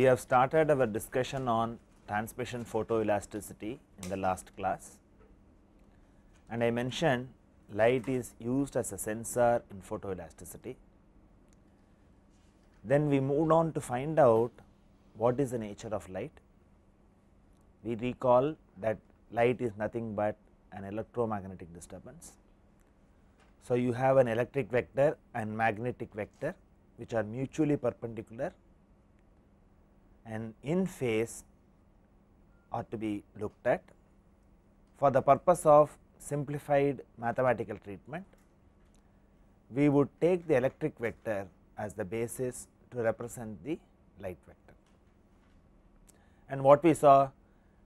have started our discussion on transmission photoelasticity in the last class, and I mentioned light is used as a sensor in photoelasticity. Then we moved on to find out what is the nature of light. We recall that light is nothing but an electromagnetic disturbance. So, you have an electric vector and magnetic vector which are mutually perpendicular and in phase are to be looked at. For the purpose of simplified mathematical treatment, we would take the electric vector as the basis to represent the light vector. And what we saw,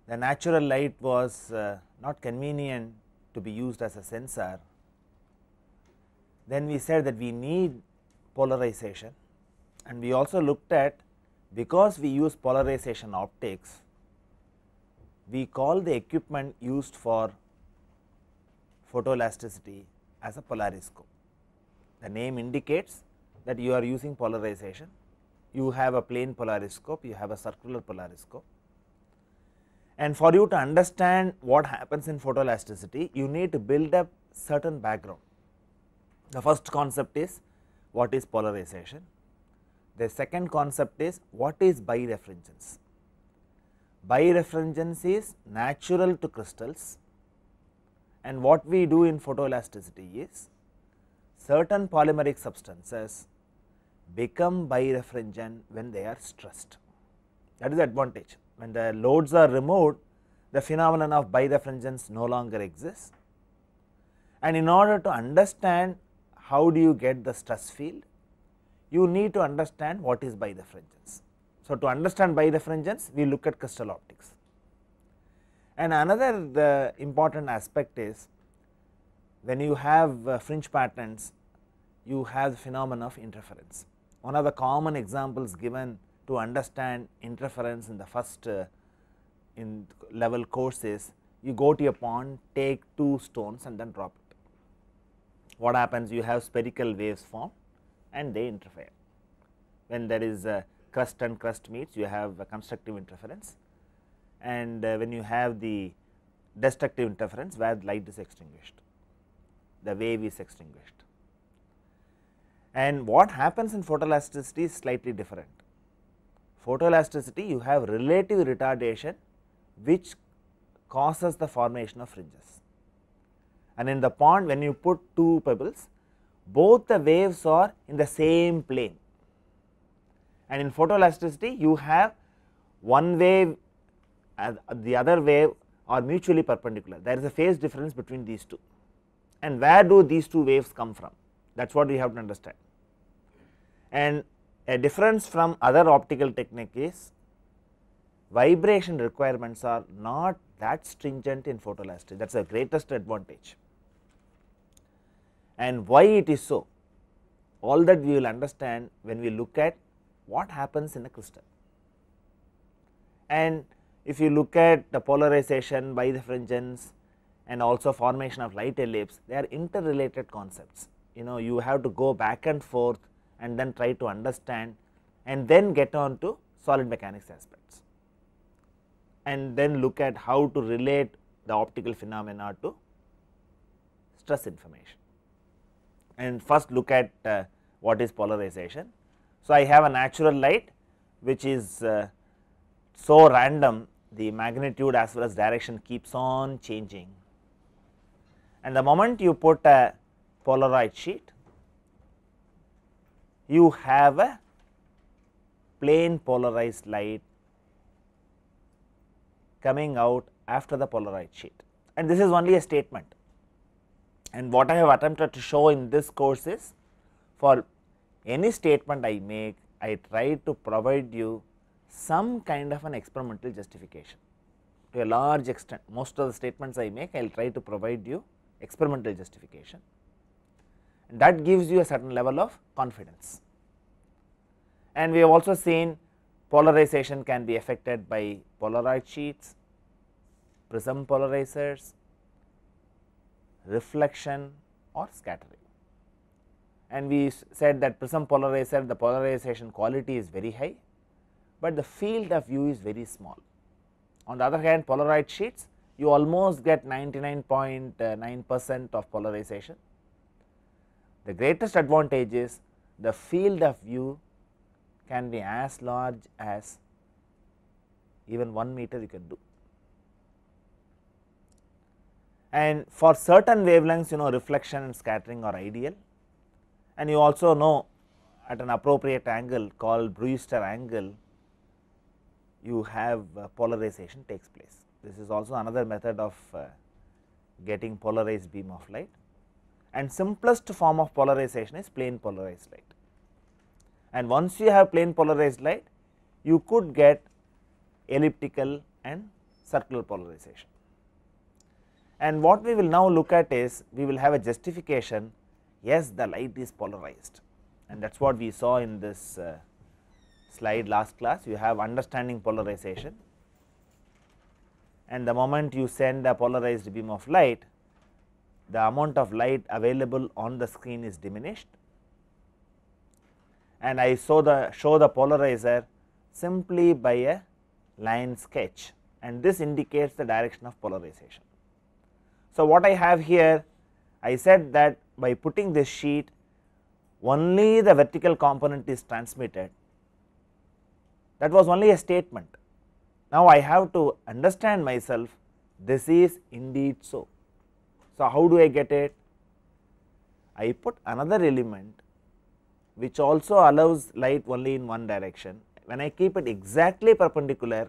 the natural light was not convenient to be used as a sensor. Then we said that we need polarization, and we also looked at, because we use polarization optics, we call the equipment used for photoelasticity as a polariscope. The name indicates that you are using polarization. You have a plane polariscope, you have a circular polariscope, and for you to understand what happens in photoelasticity, you need to build up certain background. The first concept is what is polarization. The second concept is what is birefringence. Birefringence is natural to crystals, and what we do in photoelasticity is certain polymeric substances become birefringent when they are stressed. That is the advantage. When the loads are removed, the phenomenon of birefringence no longer exists, and in order to understand how do you get the stress field, you need to understand what is birefringence. So, to understand birefringence, we look at crystal optics. And another important aspect is, when you have fringe patterns, you have the phenomenon of interference. One of the common examples given to understand interference in the first in level course is, you go to a pond, take 2 stones and then drop it. What happens? You have spherical waves form and they interfere. When there is a crust and crust meets, you have a constructive interference, and when you have the destructive interference where light is extinguished, the wave is extinguished. And what happens in photoelasticity is slightly different. Photoelasticity, you have relative retardation which causes the formation of fringes, and in the pond, when you put 2 pebbles, both the waves are in the same plane, and in photoelasticity you have one wave and the other wave are mutually perpendicular. There is a phase difference between these two, and where do these 2 waves come from? That is what we have to understand. And a difference from other optical technique is, vibration requirements are not that stringent in photoelasticity. That is the greatest advantage. And why it is so? All that we will understand when we look at what happens in a crystal. And if you look at the polarization, birefringence, and also formation of light ellipse, they are interrelated concepts. You have to go back and forth and then try to understand, and then get on to solid mechanics aspects, and then look at how to relate the optical phenomena to stress information. And first look at what is polarization. So, I have a natural light which is so random, the magnitude as well as direction keeps on changing, and the moment you put a Polaroid sheet, you have a plane polarized light coming out after the Polaroid sheet, and this is only a statement. And what I have attempted to show in this course is, for any statement I make, I try to provide you some kind of an experimental justification. To a large extent, most of the statements I make, I will try to provide you experimental justification, and that gives you a certain level of confidence. And we have also seen polarization can be affected by Polaroid sheets, prism polarizers, reflection or scattering. And we said that prism polarizer, the polarization quality is very high, but the field of view is very small. On the other hand, Polaroid sheets you almost get 99.9% of polarization. The greatest advantage is the field of view can be as large as even 1 meter you can do. And for certain wavelengths, reflection and scattering are ideal, and you also know at an appropriate angle called Brewster angle you have polarization takes place. This is also another method of getting polarized beam of light, and simplest form of polarization is plane polarized light. And once you have plane polarized light, you could get elliptical and circular polarization. And what we will now look at is, we will have a justification, yes, the light is polarized, and that is what we saw in this slide last class. You have understanding polarization, and the moment you send a polarized beam of light, the amount of light available on the screen is diminished, and I show the polarizer simply by a line sketch, and this indicates the direction of polarization. So, what I have here, I said that by putting this sheet only the vertical component is transmitted. That was only a statement. Now, I have to understand myself, this is indeed so. So, how do I get it? I put another element which also allows light only in one direction. When I keep it exactly perpendicular,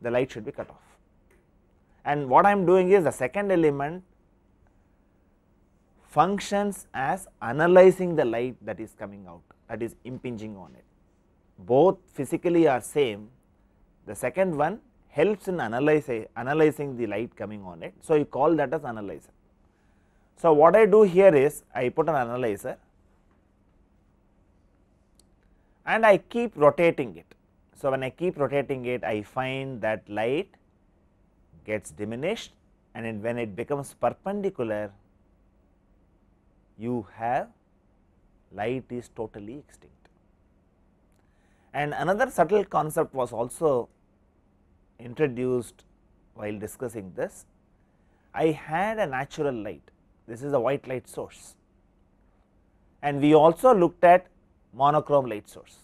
the light should be cut off. And what I am doing is, the second element functions as analyzing the light that is coming out, that is impinging on it. Both physically are same. The second one helps in analyzing the light coming on it. So, you call that as analyzer. So, what I do here is, I put an analyzer and I keep rotating it. So, when I keep rotating it, I find that light gets diminished, and when it becomes perpendicular, you have light is totally extinct. And another subtle concept was also introduced while discussing this. I had a natural light, this is a white light source, and we also looked at monochrome light source.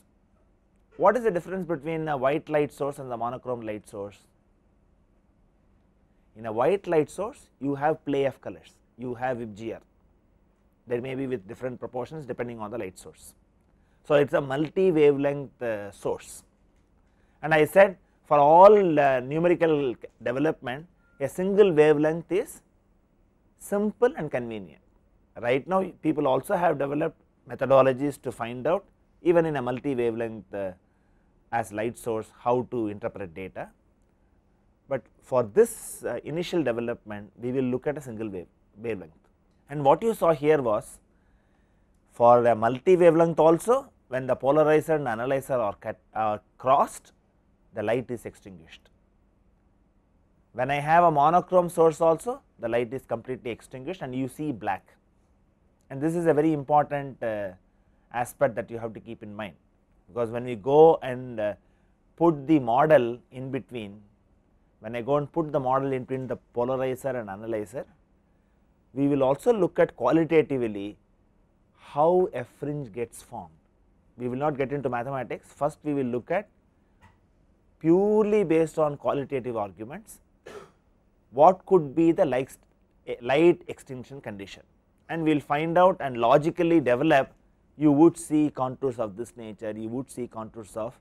What is the difference between a white light source and the monochrome light source? In a white light source, you have play of colors, you have VIBGYOR, there may be with different proportions depending on the light source. So, it is a multi wavelength source, and I said for all numerical development, a single wavelength is simple and convenient. Right now, people also have developed methodologies to find out, even in a multi wavelength as light source, how to interpret data. But for this initial development, we will look at a single wavelength. And what you saw here was, for a multi wavelength also, when the polarizer and analyzer are crossed, the light is extinguished. When I have a monochrome source also, the light is completely extinguished and you see black, and this is a very important aspect that you have to keep in mind, because when we go and put the model in between, when I go and put the model in between the polarizer and analyzer, we will also look at qualitatively how a fringe gets formed. We will not get into mathematics, first we will look at purely based on qualitative arguments, what could be the light extinction condition, and we will find out and logically develop. You would see contours of this nature, you would see contours of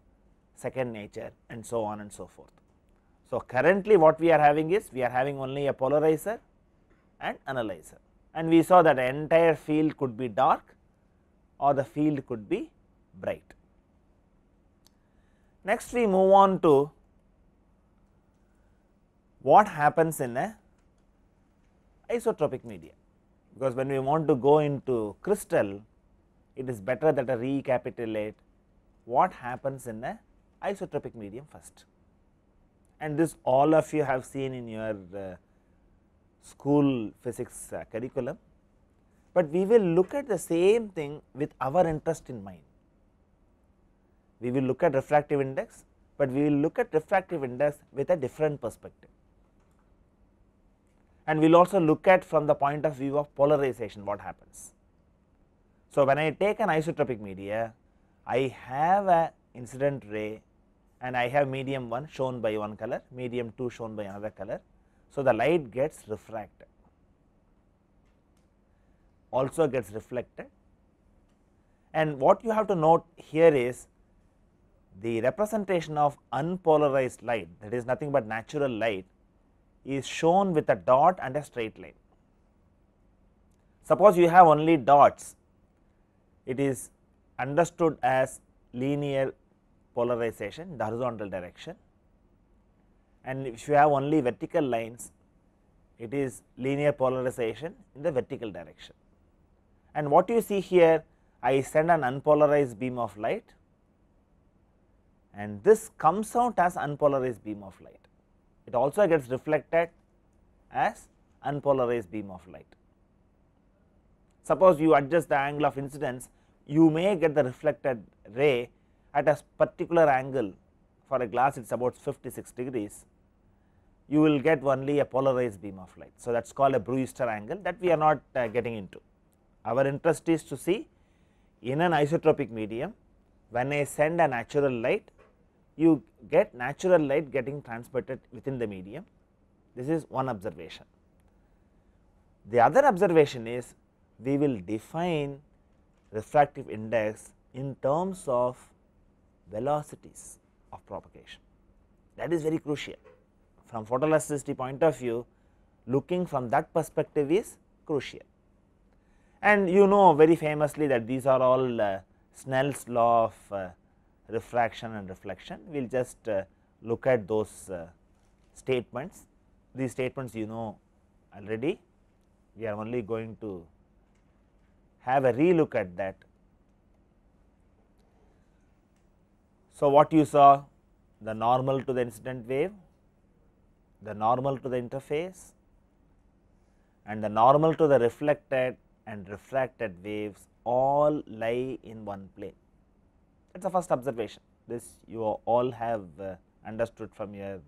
second nature, and so on and so forth. So, currently what we are having is, we are having only a polarizer and analyzer, and we saw that the entire field could be dark or the field could be bright. Next we move on to what happens in a isotropic media, because when we want to go into crystal, it is better that I recapitulate what happens in a isotropic medium first, and this all of you have seen in your school physics curriculum, but we will look at the same thing with our interest in mind. we will look at refractive index, but we will look at refractive index with a different perspective, and we will also look at from the point of view of polarization what happens. So, when I take an isotropic media, I have a incident ray and I have medium 1 shown by one color, medium 2 shown by another color. So, the light gets refracted, also gets reflected, and what you have to note here is the representation of unpolarized light, that is nothing but natural light, is shown with a dot and a straight line. Suppose you have only dots, it is understood as linear polarization in the horizontal direction, and if you have only vertical lines, it is linear polarization in the vertical direction. And what you see here, I send an unpolarized beam of light, and this comes out as unpolarized beam of light. It also gets reflected as unpolarized beam of light. Suppose you adjust the angle of incidence, you may get the reflected ray at a particular angle. For a glass it is about 56 degrees, you will get only a polarized beam of light. So, that is called a Brewster angle, that we are not getting into. Our interest is to see in an isotropic medium, when I send a natural light, you get natural light getting transmitted within the medium. This is one observation. The other observation is we will define refractive index in terms of velocities of propagation. That is very crucial. From photoelasticity point of view, looking from that perspective is crucial. And you know very famously that these are all Snell's law of refraction and reflection. We will just look at those statements. These statements you know already, we are only going to have a relook at that. So, what you saw, the normal to the incident wave, the normal to the interface, and the normal to the reflected and refracted waves all lie in one plane. That is the first observation. This you all have understood from your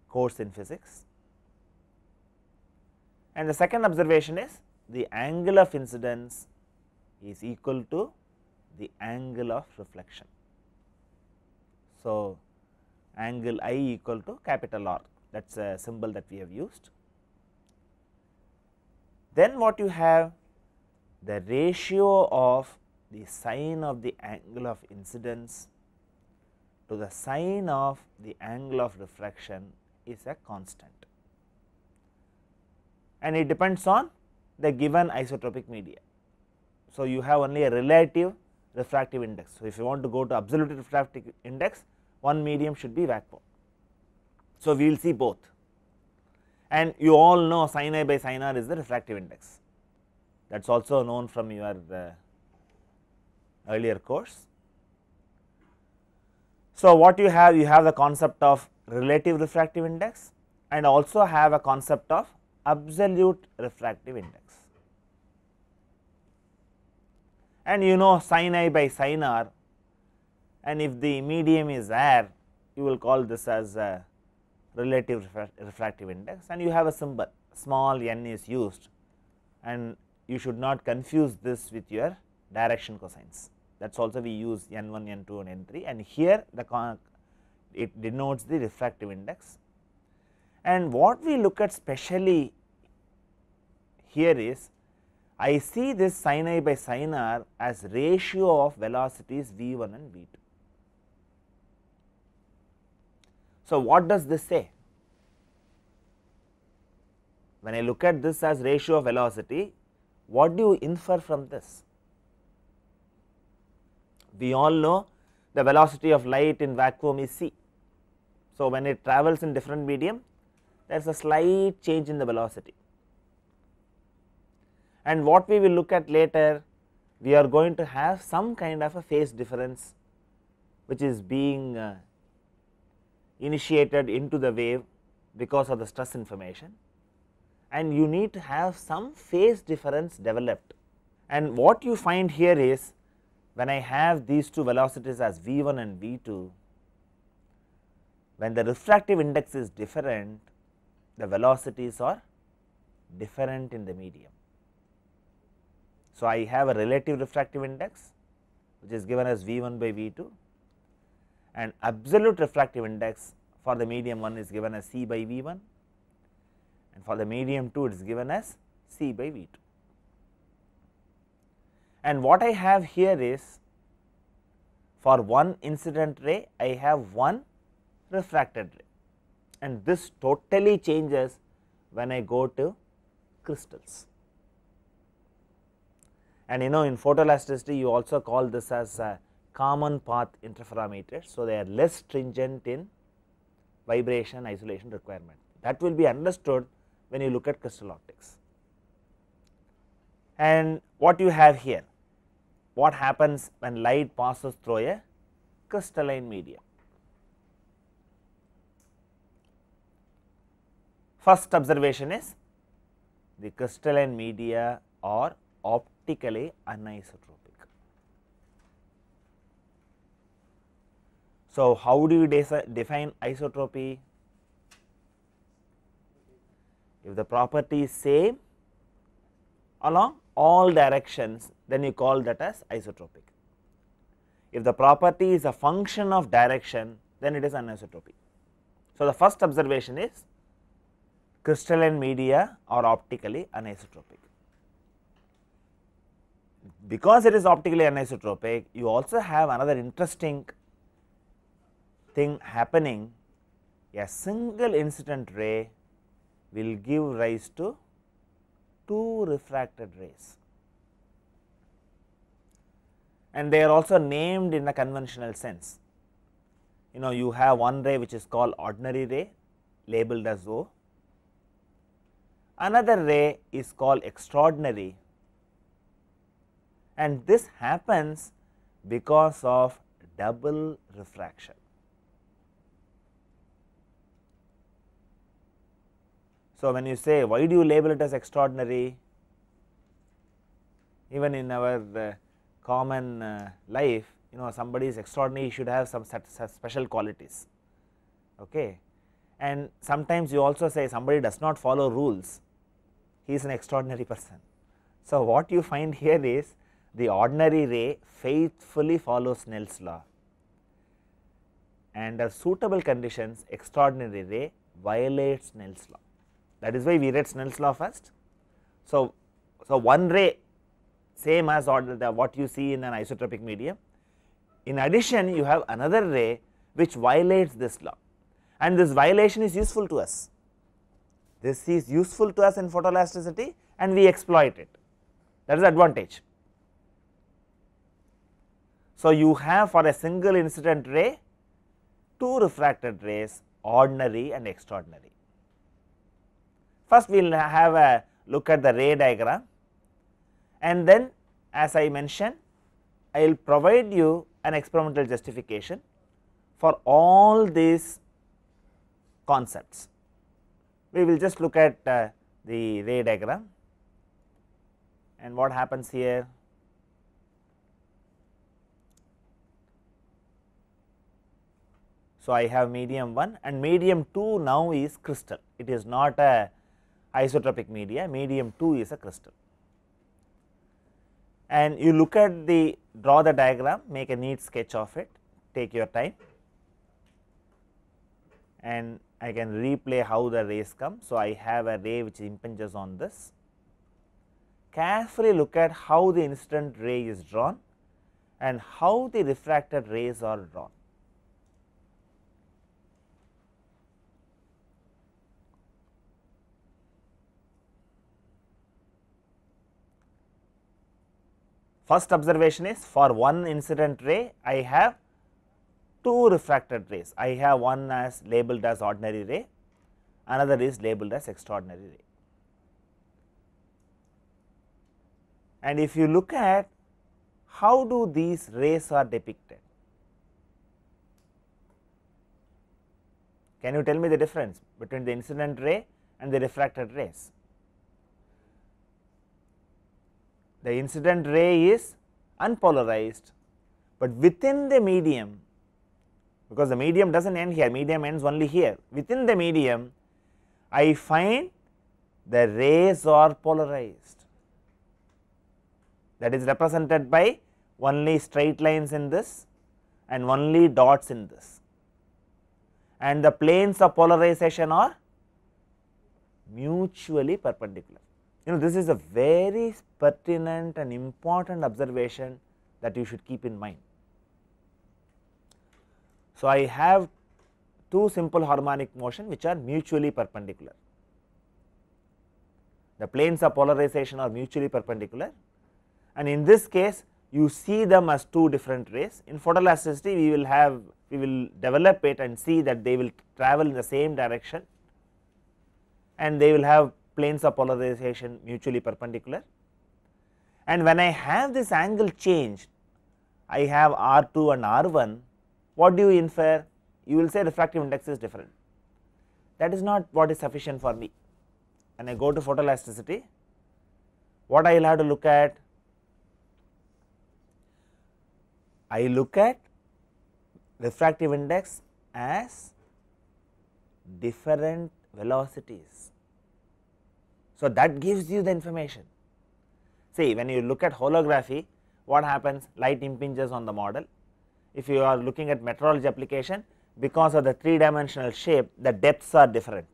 course in physics. And the second observation is the angle of incidence is equal to the angle of reflection. So, angle I equal to capital R, that is a symbol that we have used. Then what you have, the ratio of the sine of the angle of incidence to the sine of the angle of refraction is a constant, and it depends on the given isotropic media. So, you have only a relative refractive index. So, if you want to go to absolute refractive index, one medium should be vacuum. So, we will see both, and you all know sin I by sin r is the refractive index, that is also known from your earlier course. So, what you have the concept of relative refractive index and also have a concept of absolute refractive index. And you know sin I by sin r, and if the medium is air, you will call this as a relative refractive index, and you have a symbol small n is used, and you should not confuse this with your direction cosines. That is also we use n1, n2 and n3, and here it denotes the refractive index. And what we look at specially here is, I see this sin I by sin r as ratio of velocities v1 and v2. So, what does this say? When I look at this as ratio of velocity, what do you infer from this? We all know the velocity of light in vacuum is c. So, when it travels in different medium, there is a slight change in the velocity, and what we will look at later, we are going to have some kind of a phase difference which is being initiated into the wave because of the stress information, and you need to have some phase difference developed. And what you find here is when I have these two velocities as v1 and v2, when the refractive index is different, the velocities are different in the medium. So, I have a relative refractive index which is given as v1 by v2, and absolute refractive index for the medium 1 is given as c by v1, and for the medium 2 it is given as c by v2. And what I have here is, for one incident ray I have one refracted ray, and this totally changes when I go to crystals. And in photoelasticity you also call this as a common path interferometers. So, they are less stringent in vibration isolation requirement. That will be understood when you look at crystal optics. And what you have here, what happens when light passes through a crystalline medium? First observation is, the crystalline media are optically anisotropic. So, how do you define isotropy? If the property is same along all directions, then you call that as isotropic. If the property is a function of direction, then it is anisotropy. So, the first observation is, crystalline media are optically anisotropic. Because it is optically anisotropic, you also have another interesting thing happening. A single incident ray will give rise to two refracted rays, and they are also named in a conventional sense. You have one ray which is called ordinary ray, labeled as O. Another ray is called extraordinary, and this happens because of double refraction. So, when you say why do you label it as extraordinary, even in our common life, somebody is extraordinary, he should have some special qualities, okay. And sometimes you also say somebody does not follow rules, he is an extraordinary person. So, what you find here is, the ordinary ray faithfully follows Snell's law, and under suitable conditions extraordinary ray violates Snell's law. That is why we read Snell's law first. So, one ray same as what you see in an isotropic medium. In addition, you have another ray which violates this law, and this violation is useful to us. This is useful to us in photoelasticity, and we exploit it. That is the advantage. So, you have for a single incident ray two refracted rays, ordinary and extraordinary. First, we will have a look at the ray diagram, and then as I mentioned, I will provide you an experimental justification for all these concepts. We will just look at the ray diagram, and what happens here. So, I have medium 1 and medium 2 now is crystal, it is not a isotropic media, medium 2 is a crystal. And you look at draw the diagram, make a neat sketch of it, take your time, and I can replay how the rays come. So, I have a ray which impinges on this. Carefully look at how the incident ray is drawn and how the refracted rays are drawn. First observation is, for one incident ray I have two refracted rays. I have one as labeled as ordinary ray, another is labeled as extraordinary ray. And if you look at how do these rays are depicted, can you tell me the difference between the incident ray and the refracted rays? The incident ray is unpolarized but within the medium, because the medium does not end here, medium ends only here, within the medium I find the rays are polarized, that is represented by only straight lines in this and only dots in this, and the planes of polarization are mutually perpendicular. This is a very pertinent and important observation that you should keep in mind. So, I have two simple harmonic motion which are mutually perpendicular. The planes of polarization are mutually perpendicular, and in this case you see them as two different rays. In photoelasticity we will develop it and see that they will travel in the same direction and they will have planes of polarization mutually perpendicular. And when I have this angle change, I have R2 and R1, what do you infer? You will say refractive index is different. That is not what is sufficient for me. When I go to photoelasticity, what I will have to look at? I look at refractive index as different velocities. So, that gives you the information. See, when you look at holography, what happens? Light impinges on the model. If you are looking at metrology application, because of the 3-dimensional shape, the depths are different.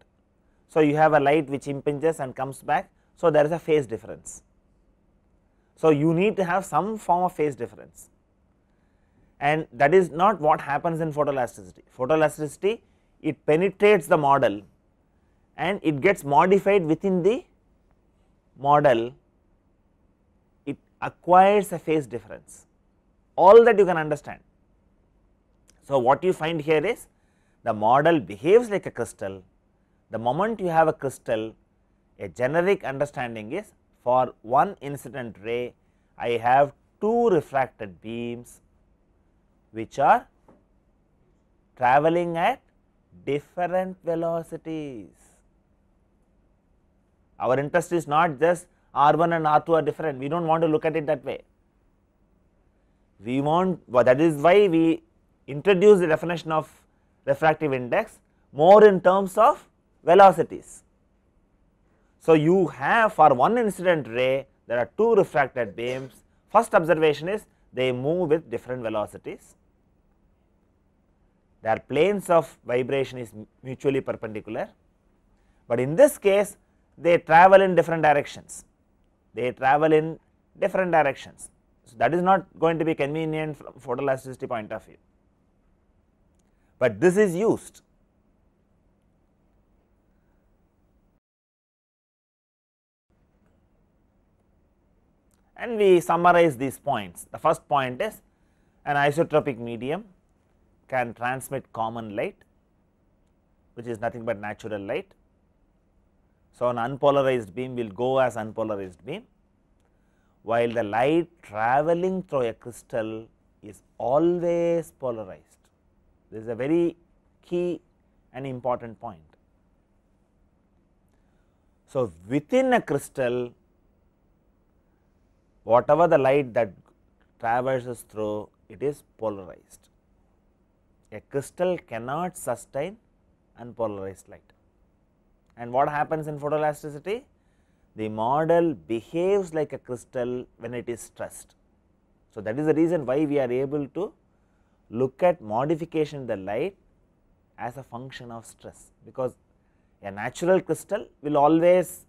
So, you have a light which impinges and comes back. So, there is a phase difference. So, you need to have some form of phase difference, and that is not what happens in photoelasticity. Photoelasticity, it penetrates the model and it gets modified within the model, it acquires a phase difference, all that you can understand. So, what you find here is the model behaves like a crystal. The moment you have a crystal, a generic understanding is for one incident ray I have two refracted beams which are travelling at different velocities. Our interest is not just R1 and R2 are different, we do not want to look at it that way. We want, that is why we introduce the definition of refractive index more in terms of velocities. So, you have for one incident ray there are two refracted beams. First observation is they move with different velocities, their planes of vibration is mutually perpendicular, but in this case they travel in different directions, So, that is not going to be convenient from photoelasticity point of view, but this is used. And we summarize these points. The first point is an isotropic medium can transmit common light, which is nothing but natural light. So, an unpolarized beam will go as unpolarized beam, while the light travelling through a crystal is always polarized. This is a very key and important point. So, within a crystal, whatever the light that traverses through, it is polarized. A crystal cannot sustain unpolarized light. And what happens in photoelasticity? The model behaves like a crystal when it is stressed. So, that is the reason why we are able to look at modification in the light as a function of stress, because a natural crystal will always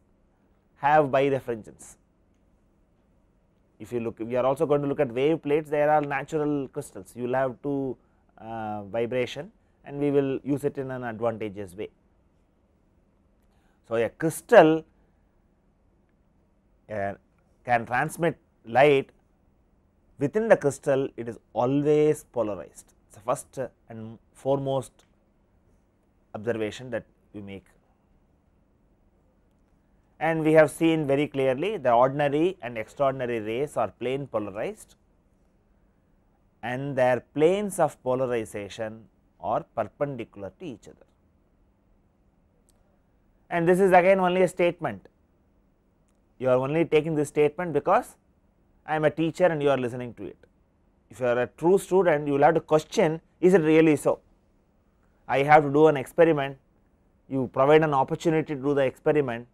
have birefringence. If you look, we are also going to look at wave plates, there are natural crystals, you will have two vibration and we will use it in an advantageous way. So, a crystal can transmit light, within the crystal it is always polarized. It is the first and foremost observation that we make. And we have seen very clearly the ordinary and extraordinary rays are plane polarized and their planes of polarization are perpendicular to each other. And this is again only a statement, you are only taking this statement because I am a teacher and you are listening to it. if you are a true student, you will have to question, is it really so? I have to do an experiment, you provide an opportunity to do the experiment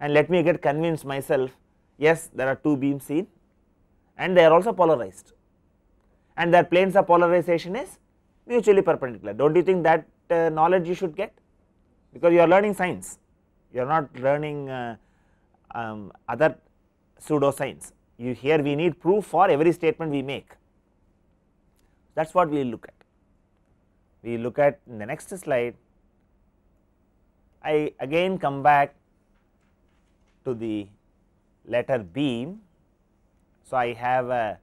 and let me get convinced myself, yes, there are two beams seen and they are also polarized and their planes of polarization is mutually perpendicular. Do not you think that knowledge you should get, because you are learning science, you are not learning other pseudo science. Here we need proof for every statement we make. That is what we will look at. We look at in the next slide. I again come back to the letter beam. So, I have a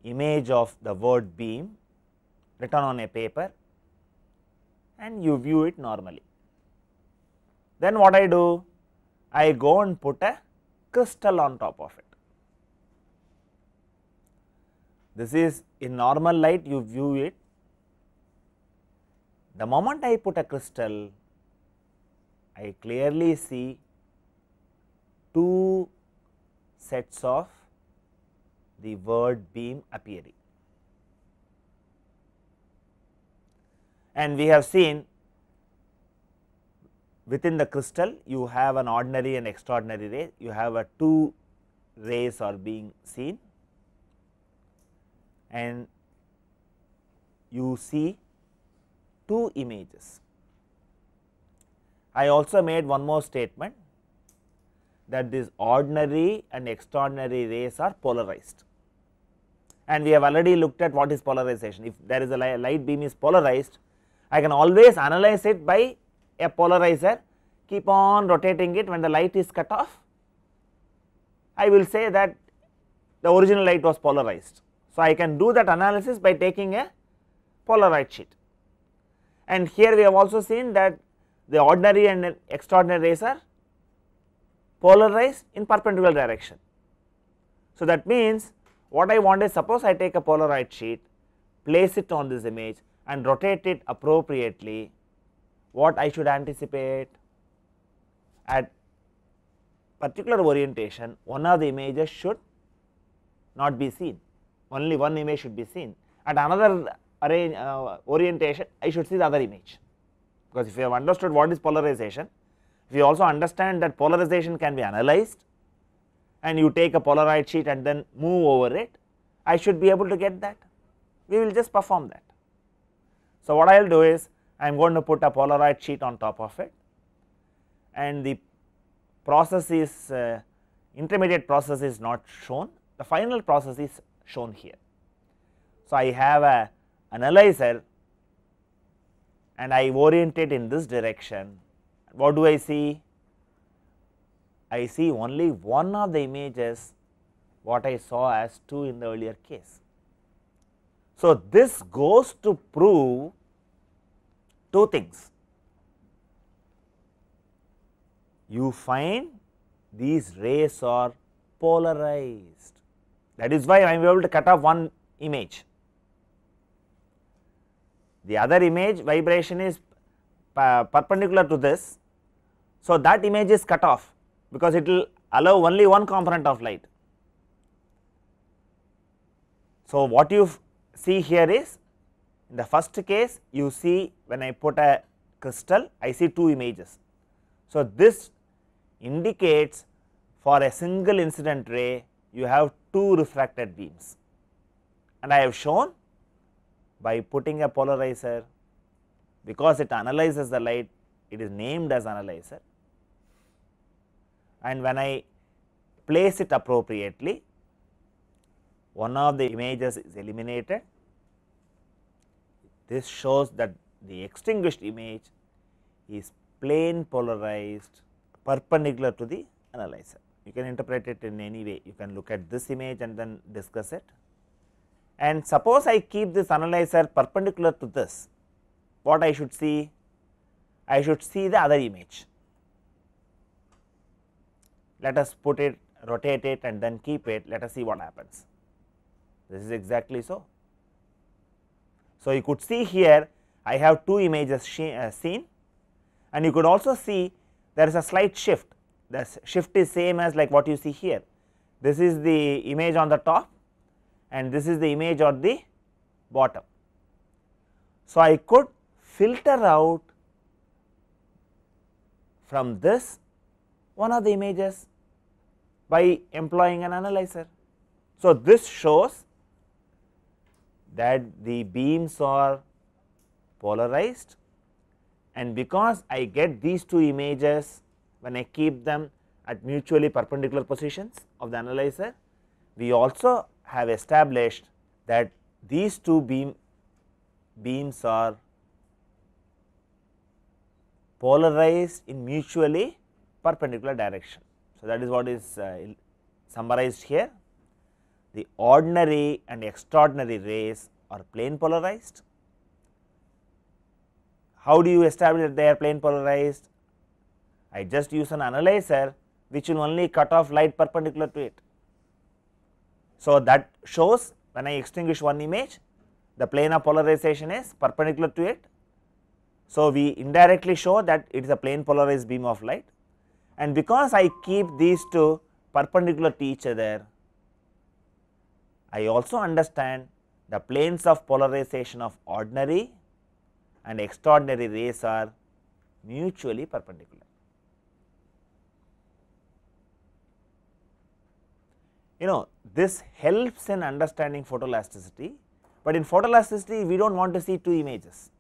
image of the word beam written on a paper and you view it normally. Then what I do? I go and put a crystal on top of it. This is in normal light, you view it. The moment I put a crystal, I clearly see two sets of the word beam appearing. And we have seen within the crystal you have an ordinary and extraordinary ray, you have a two rays are being seen and you see two images. I also made one more statement, that these ordinary and extraordinary rays are polarized, and we have already looked at what is polarization. If there is a light beam is polarized, I can always analyze it by a polarizer, keep on rotating it. When the light is cut off, I will say that the original light was polarized. So, I can do that analysis by taking a Polaroid sheet. And here we have also seen that the ordinary and extraordinary rays are polarized in perpendicular direction. So, that means what I want is, suppose I take a Polaroid sheet, place it on this image and rotate it appropriately, what I should anticipate? At particular orientation, one of the images should not be seen, only one image should be seen. At another orientation, I should see the other image, because if you have understood what is polarization, if you also understand that polarization can be analyzed and you take a Polaroid sheet and then move over it, I should be able to get that. We will just perform that. So, what I will do is, I am going to put a Polaroid sheet on top of it and the process is intermediate process is not shown, the final process is shown here. So, I have a analyzer and I orient it in this direction. What do I see? I see only one of the images what I saw as two in the earlier case. So, this goes to prove two things. You find these rays are polarized, that is why I am able to cut off one image. The other image vibration is perpendicular to this. So, that image is cut off, because it will allow only one component of light. So, what you see here is, in the first case you see when I put a crystal, I see two images. So, this indicates for a single incident ray you have two refracted beams, and I have shown by putting a polarizer, because it analyzes the light, it is named as analyzer, and when I place it appropriately, one of the images is eliminated. This shows that the extinguished image is plane polarized perpendicular to the analyzer. You can interpret it in any way, you can look at this image and then discuss it. And suppose I keep this analyzer perpendicular to this, what I should see? I should see the other image. Let us put it, rotate it and then keep it, let us see what happens. This is exactly so. So, you could see here I have two images seen, and you could also see there is a slight shift. The shift is same as like what you see here. This is the image on the top and this is the image at the bottom. So, I could filter out from this one of the images by employing an analyzer. So, this shows that the beams are polarized, and because I get these two images when I keep them at mutually perpendicular positions of the analyzer, we also have established that these two beams are polarized in mutually perpendicular direction. So, that is what is summarized here. The ordinary and extraordinary rays are plane polarized. How do you establish that they are plane polarized? I just use an analyzer which will only cut off light perpendicular to it. So, that shows when I extinguish one image, the plane of polarization is perpendicular to it. So, we indirectly show that it is a plane polarized beam of light, and because I keep these two perpendicular to each other, I also understand the planes of polarization of ordinary and extraordinary rays are mutually perpendicular. This helps in understanding photoelasticity, but in photoelasticity we do not want to see two images,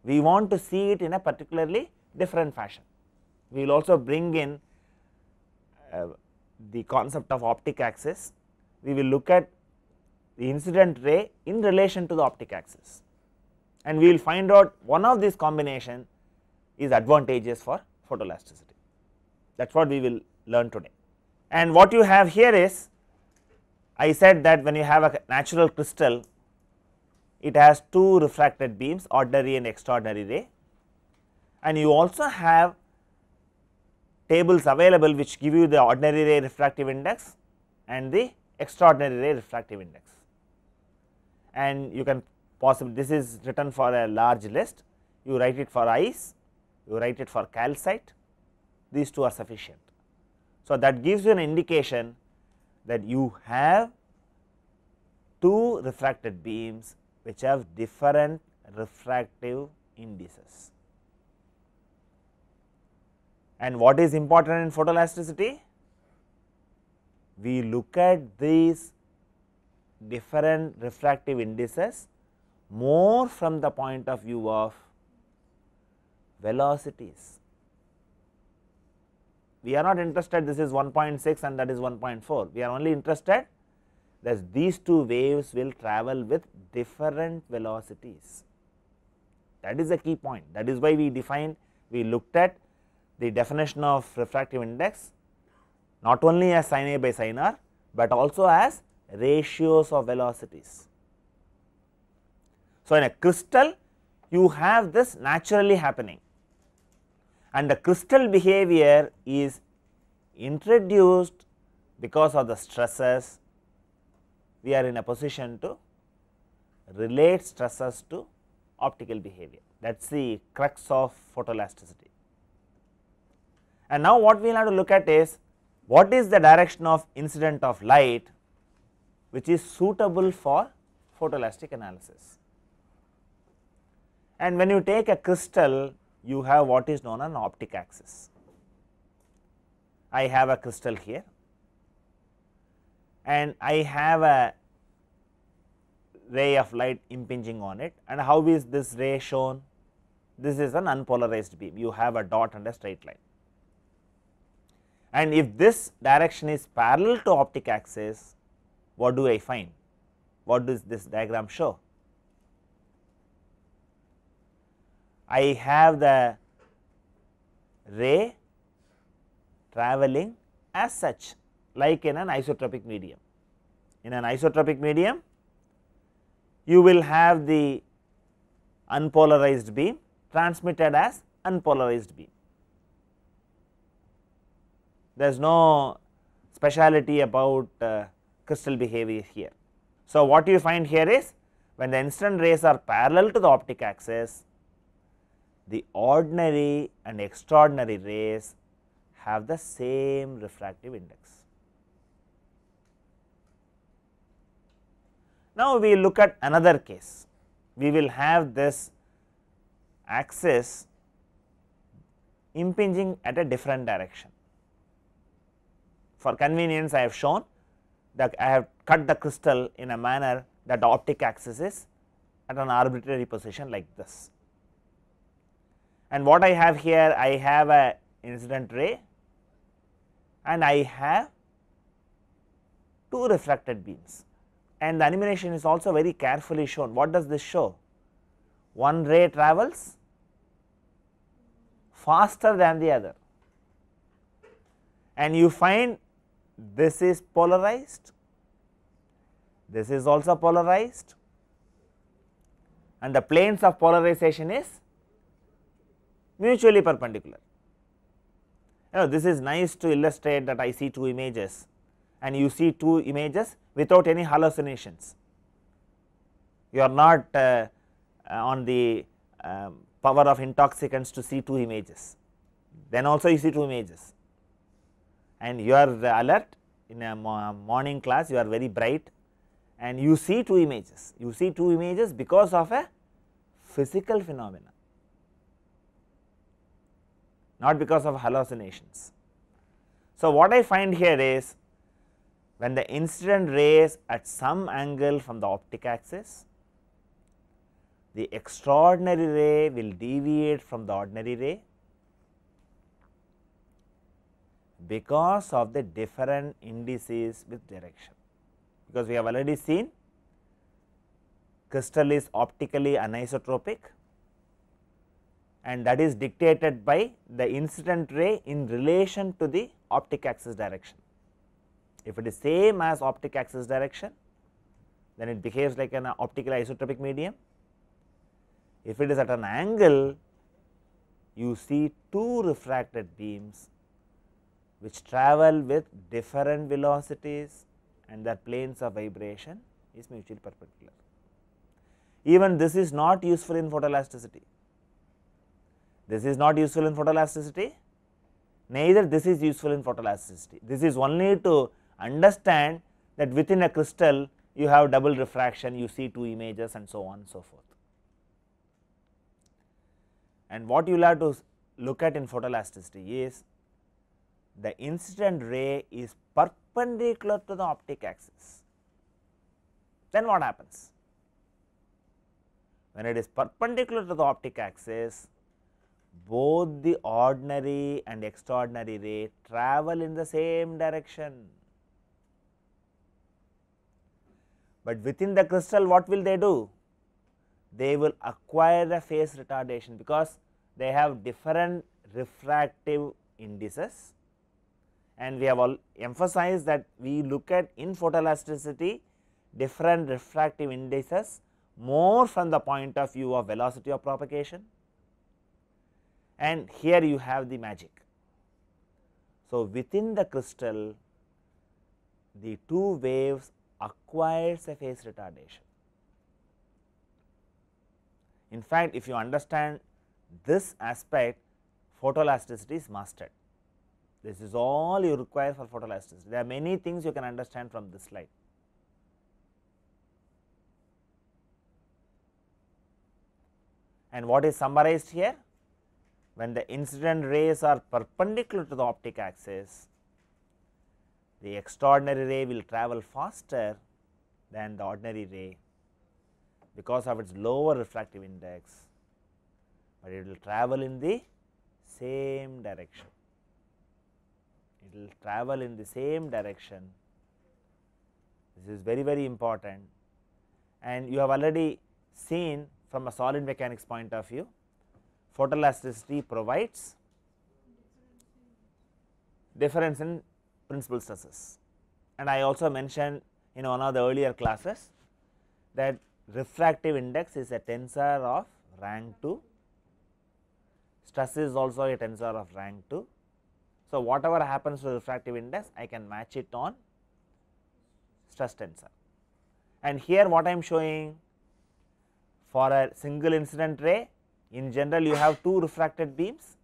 we want to see it in a particularly different fashion. We will also bring in the concept of optic axis. We will look at the incident ray in relation to the optic axis, and we will find out one of these combination is advantageous for photoelasticity. That is what we will learn today. And what you have here is, I said that when you have a natural crystal, it has two refracted beams, ordinary and extraordinary ray, and you also have tables available which give you the ordinary ray refractive index and the extraordinary ray refractive index. And you can possibly, this is written for a large list, you write it for ice, you write it for calcite, these two are sufficient. So, that gives you an indication that you have two refracted beams which have different refractive indices. And what is important in photoelasticity? We look at these different refractive indices more from the point of view of velocities. We are not interested this is 1.6 and that is 1.4, we are only interested that these two waves will travel with different velocities. That is the key point. That is why we looked at the definition of refractive index not only as sin A by sin R, but also as ratios of velocities. So, in a crystal you have this naturally happening, and the crystal behavior is introduced because of the stresses. We are in a position to relate stresses to optical behavior, that is the crux of photoelasticity. And now what we will have to look at is, what is the direction of incident of light which is suitable for photoelastic analysis. And when you take a crystal, you have what is known as an optic axis. I have a crystal here and I have a ray of light impinging on it, and how is this ray shown? This is an unpolarized beam, you have a dot and a straight line. And if this direction is parallel to optic axis, what do I find? What does this diagram show? I have the ray travelling as such, like in an isotropic medium. In an isotropic medium, you will have the unpolarized beam transmitted as unpolarized beam. There is no speciality about crystal behavior here. So, what you find here is, when the incident rays are parallel to the optic axis, the ordinary and extraordinary rays have the same refractive index. Now, we look at another case. We will have this axis impinging at a different direction. For convenience, I have shown that I have cut the crystal in a manner that the optic axis is at an arbitrary position like this. And what I have here, I have a incident ray and I have two refracted beams, and the animation is also very carefully shown. What does this show? One ray travels faster than the other, and you find this is polarized, this is also polarized, and the planes of polarization is mutually perpendicular. This is nice to illustrate that I see two images and you see two images without any hallucinations. You are not on the power of intoxicants to see two images, then also you see two images, and you are alert in a morning class, you are very bright and you see two images. You see two images because of a physical phenomena, not because of hallucinations. So, what I find here is when the incident rays at some angle from the optic axis, the extraordinary ray will deviate from the ordinary ray because of the different indices with direction. Because we have already seen crystal is optically anisotropic, and that is dictated by the incident ray in relation to the optic axis direction. If it is same as optic axis direction, then it behaves like an optically isotropic medium. If it is at an angle, you see two refracted beams which travel with different velocities and their planes of vibration is mutually perpendicular. Even this is not useful in photoelasticity. This is not useful in photoelasticity, neither this is useful in photoelasticity. This is only to understand that within a crystal you have double refraction, you see two images and so on and so forth. And what you will have to look at in photoelasticity is the incident ray is perpendicular to the optic axis. Then what happens? When it is perpendicular to the optic axis, both the ordinary and extraordinary ray travel in the same direction. But within the crystal, what will they do? They will acquire a phase retardation because they have different refractive indices, and we have all emphasized that we look at in photoelasticity different refractive indices more from the point of view of velocity of propagation, and here you have the magic. So, within the crystal the two waves acquires a phase retardation. In fact, if you understand this aspect, photoelasticity is mastered. This is all you require for photoelasticity. There are many things you can understand from this slide. And what is summarized here? When the incident rays are perpendicular to the optic axis, the extraordinary ray will travel faster than the ordinary ray because of its lower refractive index, but it will travel in the same direction. It will travel in the same direction. This is very, very important, and you have already seen from a solid mechanics point of view, photoelasticity provides difference in principal stresses. And I also mentioned in one of the earlier classes that refractive index is a tensor of rank 2, stress is also a tensor of rank 2. So, whatever happens to refractive index, I can match it on stress tensor. And here what I am showing, for a single incident ray, in general you have two refracted beams,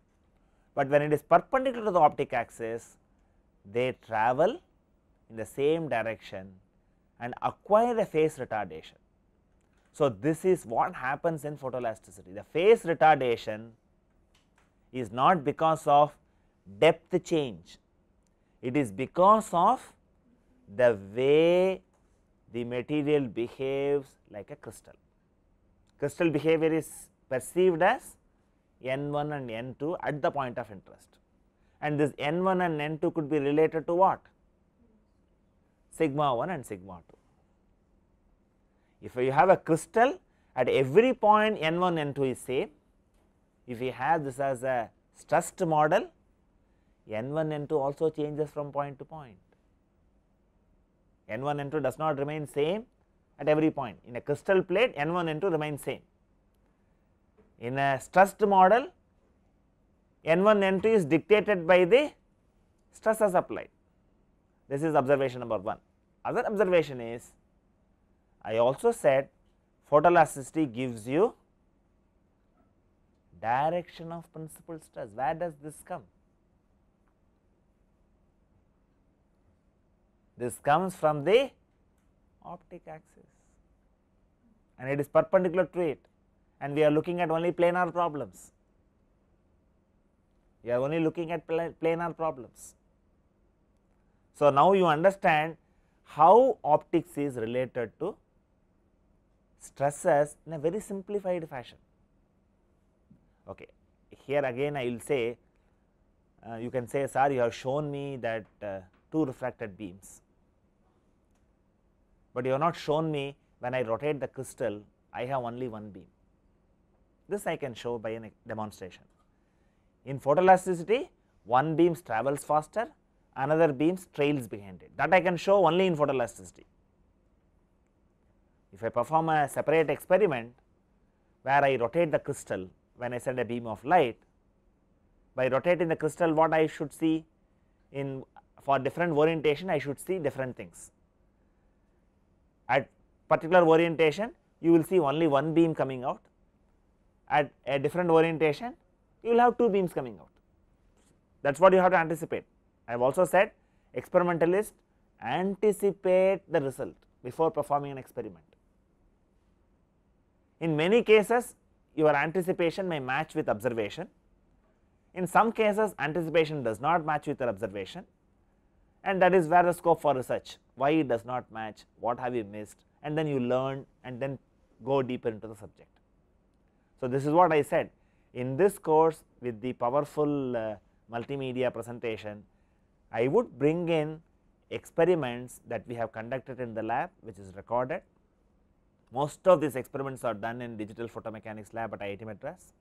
but when it is perpendicular to the optic axis, they travel in the same direction and acquire a phase retardation. So, this is what happens in photoelasticity. The phase retardation is not because of depth change, it is because of the way the material behaves like a crystal. Crystal behavior is perceived as N1 and N2 at the point of interest, and this N1 and N2 could be related to what? Sigma 1 and sigma 2. If you have a crystal, at every point N1 N2 is same. If we have this as a stressed model, N1 N2 also changes from point to point. N1 N2 does not remain same at every point. In a crystal plate, N1 N2 remains same. In a stressed model, N1 N2 is dictated by the stresses applied. This is observation number 1. Other observation is, I also said photoelasticity gives you direction of principal stress. Where does this come? This comes from the optic axis, and it is perpendicular to it, and we are looking at only planar problems. We are only looking at planar problems. So, now you understand how optics is related to stresses in a very simplified fashion. Okay. Here again I will say, you can say, sir, you have shown me that 2 refracted beams, but you have not shown me when I rotate the crystal I have only one beam. This I can show by a demonstration. In photoelasticity, one beam travels faster, another beam trails behind it. That I can show only in photoelasticity. If I perform a separate experiment where I rotate the crystal when I send a beam of light, by rotating the crystal, what I should see in for different orientation, I should see different things. At particular orientation, you will see only one beam coming out. At a different orientation, you will have 2 beams coming out. That is what you have to anticipate. I have also said experimentalists anticipate the result before performing an experiment. In many cases, your anticipation may match with observation. In some cases, anticipation does not match with your observation, and that is where the scope for research. Why it does not match, what have you missed, and then you learn and then go deeper into the subject. So, this is what I said. In this course, with the powerful multimedia presentation, I would bring in experiments that we have conducted in the lab, which is recorded. Most of these experiments are done in digital photomechanics lab at IIT Madras.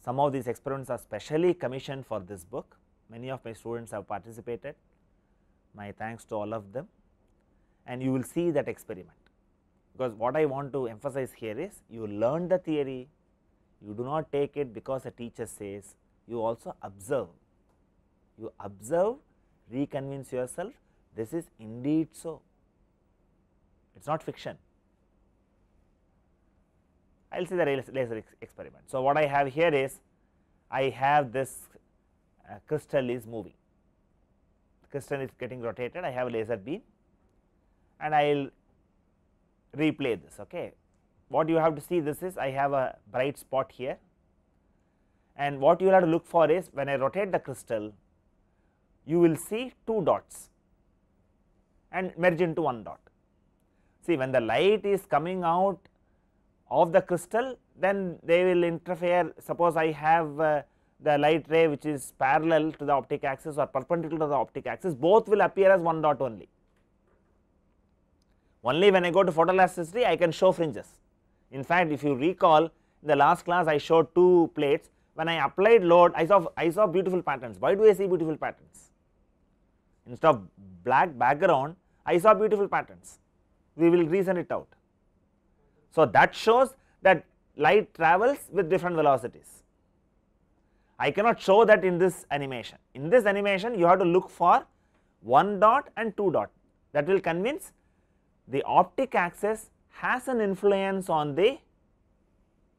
Some of these experiments are specially commissioned for this book. Many of my students have participated. My thanks to all of them, and you will see that experiment, because what I want to emphasize here is, you learn the theory, you do not take it because a teacher says, you also observe. You observe, reconvince yourself, this is indeed so, it is not fiction. I will see the laser experiment. So, what I have here is, I have this crystal is moving, the crystal is getting rotated, I have a laser beam, and I will replay this. Okay. What you have to see, this is, I have a bright spot here, and what you will have to look for is, when I rotate the crystal, you will see 2 dots and merge into 1 dot. See, when the light is coming out of the crystal, then they will interfere. Suppose I have the light ray which is parallel to the optic axis or perpendicular to the optic axis, both will appear as 1 dot only. Only when I go to photoelasticity, I can show fringes. In fact, if you recall, in the last class I showed 2 plates. When I applied load, I saw beautiful patterns. Why do I see beautiful patterns? Instead of black background, I saw beautiful patterns. We will reason it out. So, that shows that light travels with different velocities. I cannot show that in this animation. In this animation, you have to look for 1 dot and 2 dot. That will convince the optic axis has an influence on the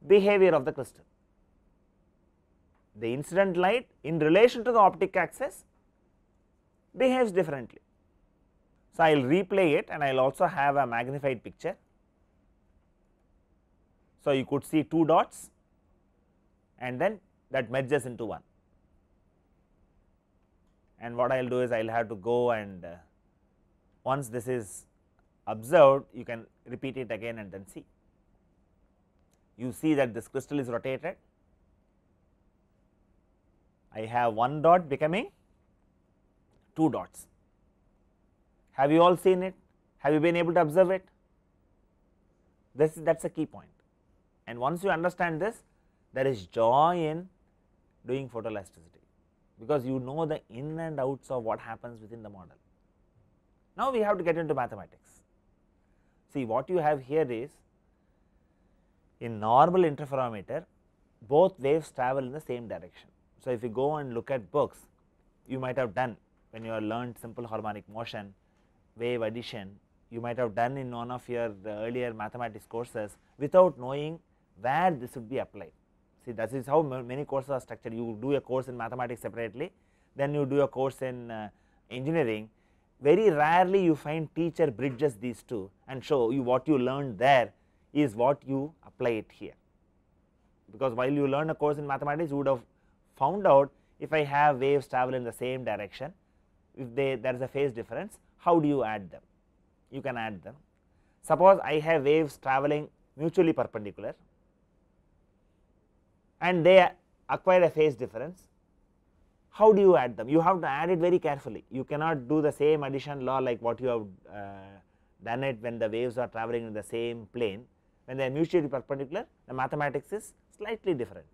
behavior of the crystal. The incident light in relation to the optic axis behaves differently. So, I will replay it and I will also have a magnified picture. So, you could see 2 dots and then that merges into 1, and what I will do is I will have to go and once this is observed, you can repeat it again and then see. You see that this crystal is rotated. I have 1 dot becoming 2 dots. Have you all seen it? Have you been able to observe it? That is a key point, and once you understand this, there is joy in doing photoelasticity, because you know the in and outs of what happens within the model. Now, we have to get into mathematics. See, what you have here is, in normal interferometer, both waves travel in the same direction. So, if you go and look at books, you might have done when you have learned simple harmonic motion, wave addition, you might have done in one of your earlier mathematics courses without knowing where this would be applied. See, that is how many courses are structured. You do a course in mathematics separately, then you do a course in engineering. Very rarely you find teacher bridges these two and show you what you learned there is what you apply it here, because while you learn a course in mathematics, you would have found out if I have waves travel in the same direction, if there is a phase difference, how do you add them? You can add them. Suppose I have waves traveling mutually perpendicular and they acquire a phase difference, how do you add them? You have to add it very carefully. You cannot do the same addition law like what you have done it when the waves are traveling in the same plane. When they are mutually perpendicular, the mathematics is slightly different.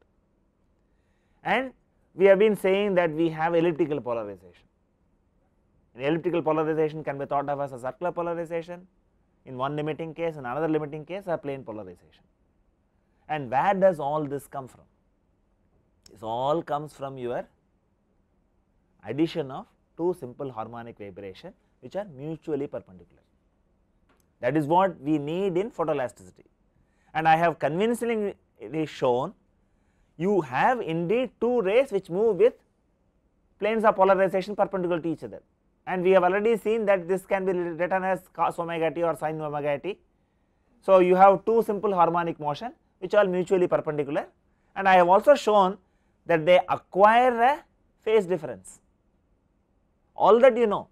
And we have been saying that we have elliptical polarization. An elliptical polarization can be thought of as a circular polarization in one limiting case, in another limiting case a plane polarization. And where does all this come from? This all comes from your addition of 2 simple harmonic vibration which are mutually perpendicular. That is what we need in photoelasticity, and I have convincingly shown you have indeed 2 rays which move with planes of polarization perpendicular to each other, and we have already seen that this can be written as cos omega t or sin omega t. So, you have 2 simple harmonic motion which are mutually perpendicular, and I have also shown that they acquire a phase difference. All that you know.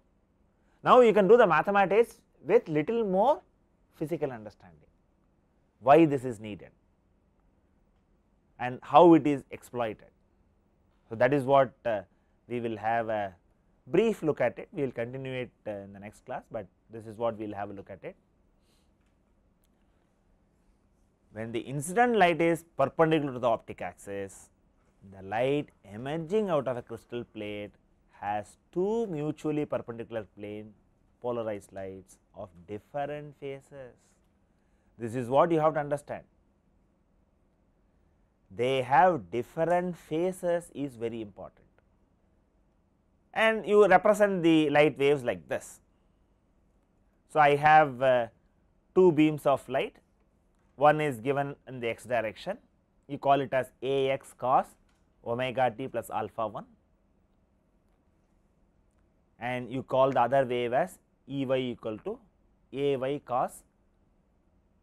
Now, you can do the mathematics with little more physical understanding, why this is needed and how it is exploited. So, that is what we will have a brief look at it. We will continue it in the next class, but this is what we will have a look at it. When the incident light is perpendicular to the optic axis, the light emerging out of a crystal plate has 2 mutually perpendicular plane polarized lights of different phases. This is what you have to understand. They have different phases is very important, and you represent the light waves like this. So, I have 2 beams of light, one is given in the x direction, you call it as A x cos omega t plus alpha 1, and you call the other wave as E y equal to A y cos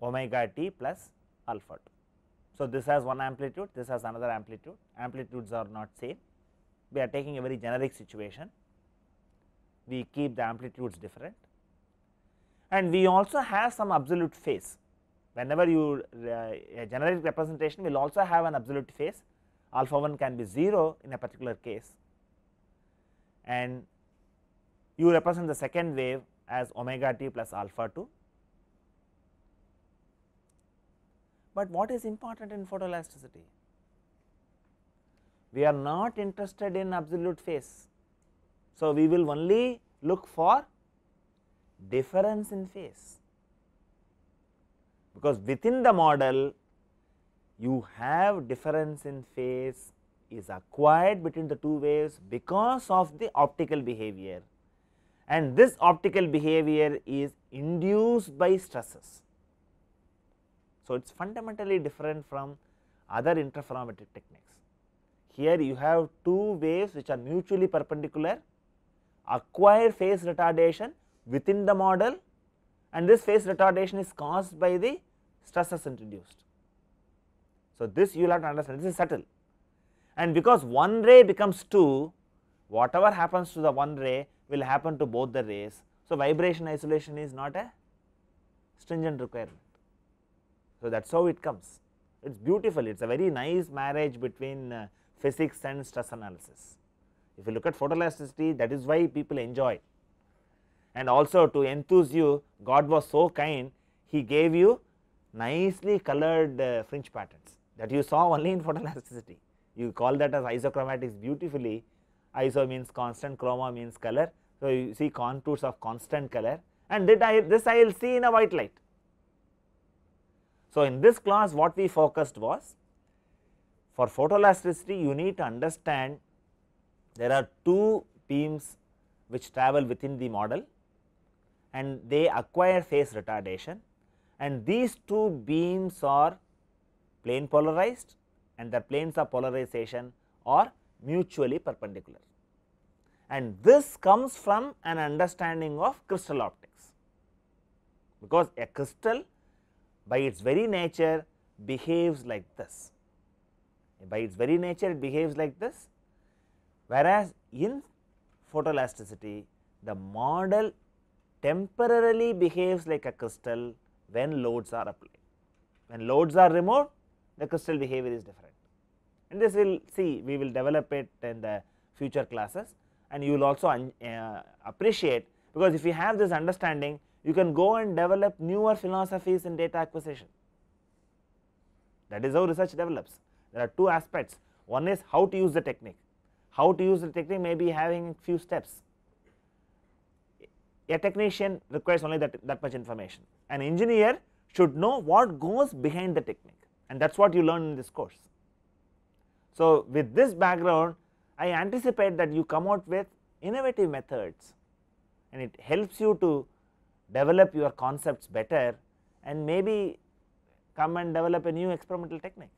omega t plus alpha 2. So, this has one amplitude, this has another amplitude, amplitudes are not same. We are taking a very generic situation, we keep the amplitudes different, and we also have some absolute phase. Whenever you a generic representation will also have an absolute phase, alpha 1 can be 0 in a particular case, and you represent the second wave as omega t plus alpha 2. But what is important in photoelasticity? We are not interested in absolute phase. So, we will only look for difference in phase, because within the model you have difference in phase is acquired between the 2 waves because of the optical behavior, and this optical behavior is induced by stresses. So, it is fundamentally different from other interferometric techniques. Here you have 2 waves which are mutually perpendicular, acquire phase retardation within the model, and this phase retardation is caused by the stresses introduced. So, this you will have to understand, this is subtle, and because one ray becomes 2, whatever happens to the one ray will happen to both the rays. So, vibration isolation is not a stringent requirement. So, that is how it comes. It is beautiful, it is a very nice marriage between physics and stress analysis. If you look at photoelasticity, that is why people enjoy. And also to enthuse you, God was so kind, He gave you nicely colored fringe patterns that you saw only in photoelasticity. You call that as isochromatics beautifully. Iso means constant, chroma means color. So, you see contours of constant color, and this I will see in a white light. So, in this class what we focused was, for photoelasticity you need to understand there are 2 beams which travel within the model and they acquire phase retardation, and these 2 beams are plane polarized and the planes of polarization are mutually perpendicular, and this comes from an understanding of crystal optics, because a crystal by its very nature behaves like this. By its very nature it behaves like this, whereas in photoelasticity the model temporarily behaves like a crystal when loads are applied. When loads are removed, the crystal behavior is different, and this will see, we will develop it in the future classes, and you will also appreciate, because if you have this understanding you can go and develop newer philosophies in data acquisition. That is how research develops. There are 2 aspects, one is how to use the technique. How to use the technique may be having few steps. A technician requires only that much information. An engineer should know what goes behind the technique, and that is what you learn in this course. So, with this background I anticipate that you come out with innovative methods, and it helps you to develop your concepts better and maybe come and develop a new experimental technique.